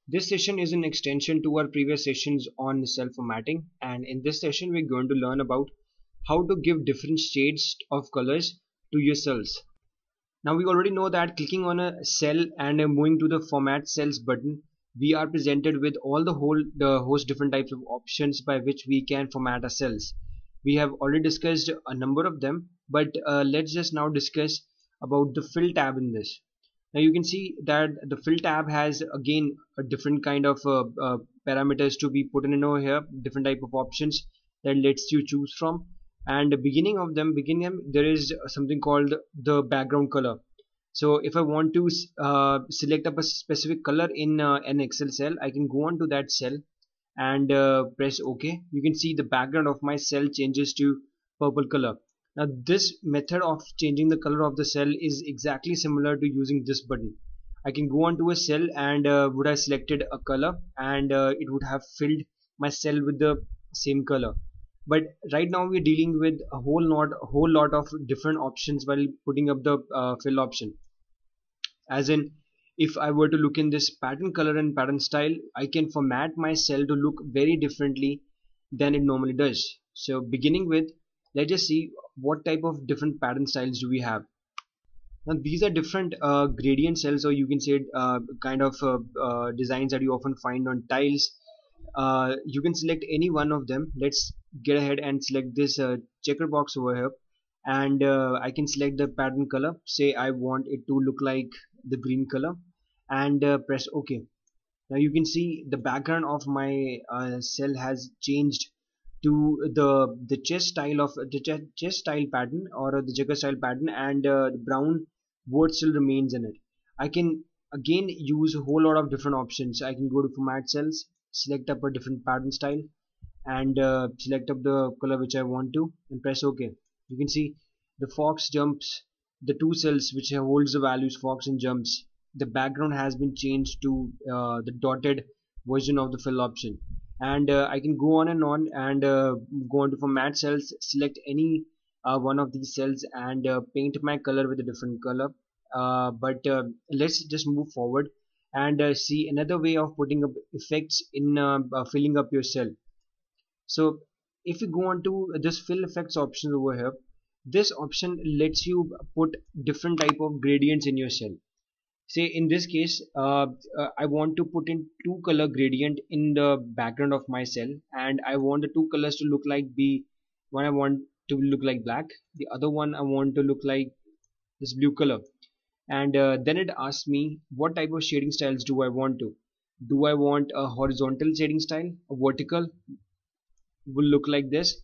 This session is an extension to our previous sessions on cell formatting, and in this session we're going to learn about how to give different shades of colors to your cells. Now we already know that clicking on a cell and moving to the format cells button, we are presented with all the host different types of options by which we can format our cells. We have already discussed a number of them, but let's just now discuss about the fill tab in this. Now you can see that the fill tab has again a different kind of parameters to be put in over here, different type of options that lets you choose from. And the beginning there is something called the background color. So if I want to select up a specific color in an Excel cell, I can go on to that cell and press OK. You can see the background of my cell changes to purple color. Now this method of changing the color of the cell is exactly similar to using this button. I can go on to a cell and would have selected a color, and it would have filled my cell with the same color. But right now we're dealing with a whole lot of different options while putting up the fill option. As in, if I were to look in this pattern color and pattern style, I can format my cell to look very differently than it normally does. So beginning with, let's just see what type of different pattern styles do we have. Now these are different gradient cells, or you can say kind of designs that you often find on tiles. You can select any one of them. Let's get ahead and select this checker box over here, and I can select the pattern color. Say I want it to look like the green color, and press OK. Now you can see the background of my cell has changed to the chest style of the chest style pattern, or the checker style pattern, and the brown word still remains in it. I can again use a whole lot of different options. I can go to format cells, select up a different pattern style, and select up the color which I want to, and press OK. You can see the fox jumps, the two cells which holds the values fox and jumps. The background has been changed to the dotted version of the fill option, and I can go on and go on to format cells, select any one of these cells, and paint my color with a different color. But let's just move forward and see another way of putting up effects in filling up your cell. So if you go on to this fill effects option over here, this option lets you put different type of gradients in your cell. Say in this case, I want to put in two color gradient in the background of my cell, and I want the two colors to look like one I want to look like black, the other one I want to look like this blue color. And then it asks me what type of shading styles do I want to. Do I want a horizontal shading style? A vertical will look like this.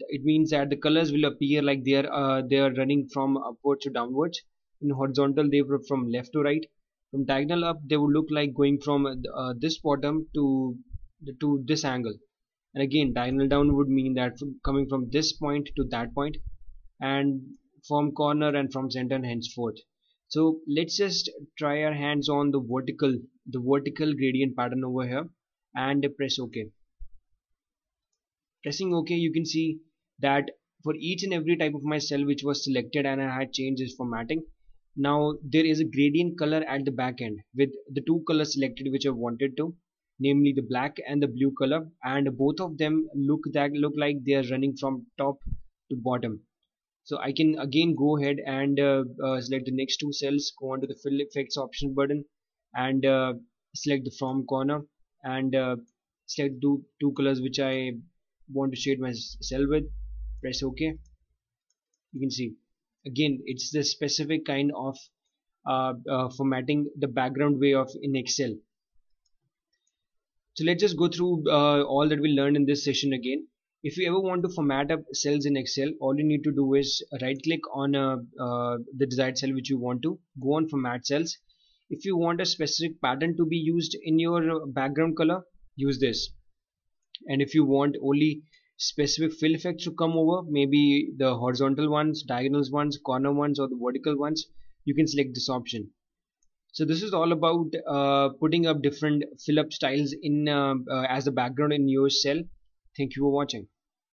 It means that the colors will appear like they are running from upwards to downwards. In horizontal, they were from left to right. From diagonal up, they would look like going from this bottom to this angle. And again, diagonal down would mean that coming from this point to that point, and from corner and from center and henceforth. So let's just try our hands on the vertical gradient pattern over here, and press OK. Pressing OK, you can see that for each and every type of my cell which was selected and I had changed its formatting, now there is a gradient color at the back end with the two colors selected which I wanted to, namely the black and the blue color, and both of them look like they are running from top to bottom. So I can again go ahead and select the next two cells, go on to the fill effects option button, and select the from corner, and select two colors which I want to shade my cell with. Press OK. You can see again it's the specific kind of formatting the background way of in Excel. So let's just go through all that we learned in this session again. If you ever want to format up cells in Excel, all you need to do is right click on the desired cell which you want to, go on format cells. If you want a specific pattern to be used in your background color, use this. And if you want only specific fill effects to come over, maybe the horizontal ones, diagonals ones, corner ones, or the vertical ones, you can select this option. So this is all about putting up different fill up styles in as the background in your cell. Thank you for watching.